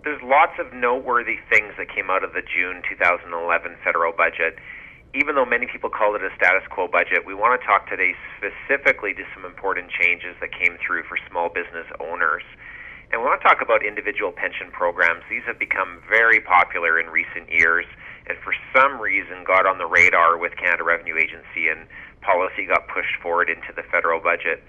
there's lots of noteworthy things that came out of the June 2011 federal budget. Even though many people call it a status quo budget, we want to talk today specifically to some important changes that came through for small business owners. And we want to talk about individual pension programs. These have become very popular in recent years and for some reason got on the radar with Canada Revenue Agency, and policy got pushed forward into the federal budget.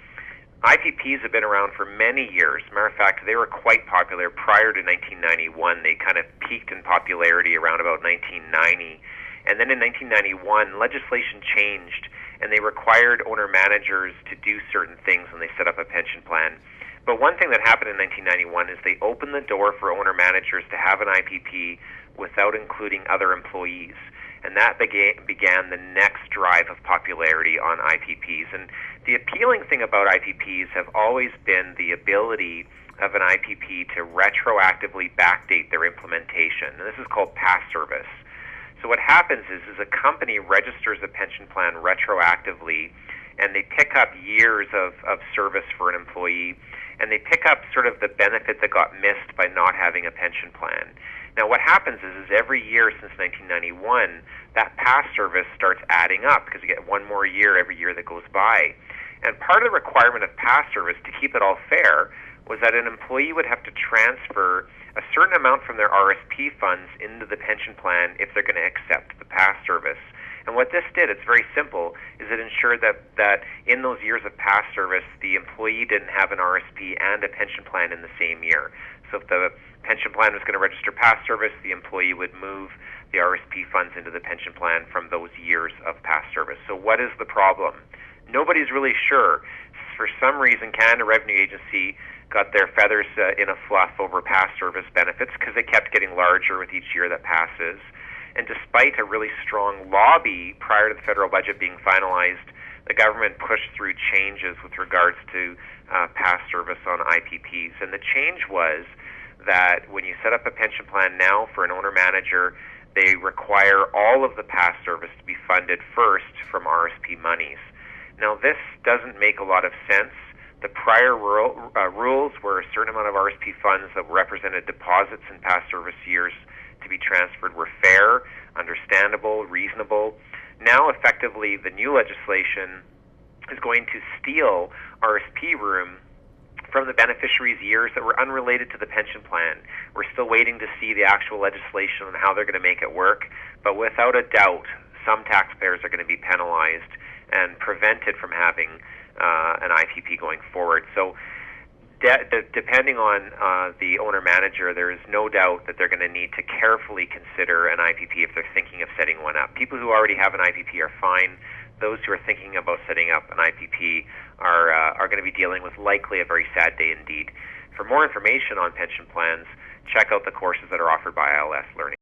IPPs have been around for many years. Matter of fact, they were quite popular prior to 1991. They kind of peaked in popularity around about 1990. And then in 1991, legislation changed, and they required owner-managers to do certain things when they set up a pension plan. But one thing that happened in 1991 is they opened the door for owner-managers to have an IPP without including other employees. And that began the next drive of popularity on IPPs. And the appealing thing about IPPs have always been the ability of an IPP to retroactively backdate their implementation. And this is called past service. So what happens is a company registers a pension plan retroactively, and they pick up years of service for an employee, and they pick up sort of the benefit that got missed by not having a pension plan. Now what happens is every year since 1991, that past service starts adding up because you get one more year every year that goes by. And part of the requirement of past service, to keep it all fair, was that an employee would have to transfer a certain amount from their RSP funds into the pension plan if they're going to accept the past service. And what this did, it's very simple, is it ensured that in those years of past service, the employee didn't have an RSP and a pension plan in the same year. So if the pension plan was going to register past service, the employee would move the RSP funds into the pension plan from those years of past service. So what is the problem? Nobody's really sure. For some reason, Canada Revenue Agency got their feathers in a fluff over past service benefits because they kept getting larger with each year that passes. And despite a really strong lobby prior to the federal budget being finalized, the government pushed through changes with regards to past service on IPPs. And the change was that when you set up a pension plan now for an owner-manager, they require all of the past service to be funded first from RSP monies. Now, this doesn't make a lot of sense. The prior rules were a certain amount of RSP funds that represented deposits in past service years to be transferred were fair, understandable, reasonable. Now, effectively, the new legislation is going to steal RSP room from the beneficiaries' years that were unrelated to the pension plan. We're still waiting to see the actual legislation on how they're going to make it work, but without a doubt, some taxpayers are going to be penalized and prevented from having an IPP going forward. So depending on the owner-manager, there is no doubt that they're going to need to carefully consider an IPP if they're thinking of setting one up. People who already have an IPP are fine. Those who are thinking about setting up an IPP are going to be dealing with likely a very sad day indeed. For more information on pension plans, check out the courses that are offered by ILS Learning.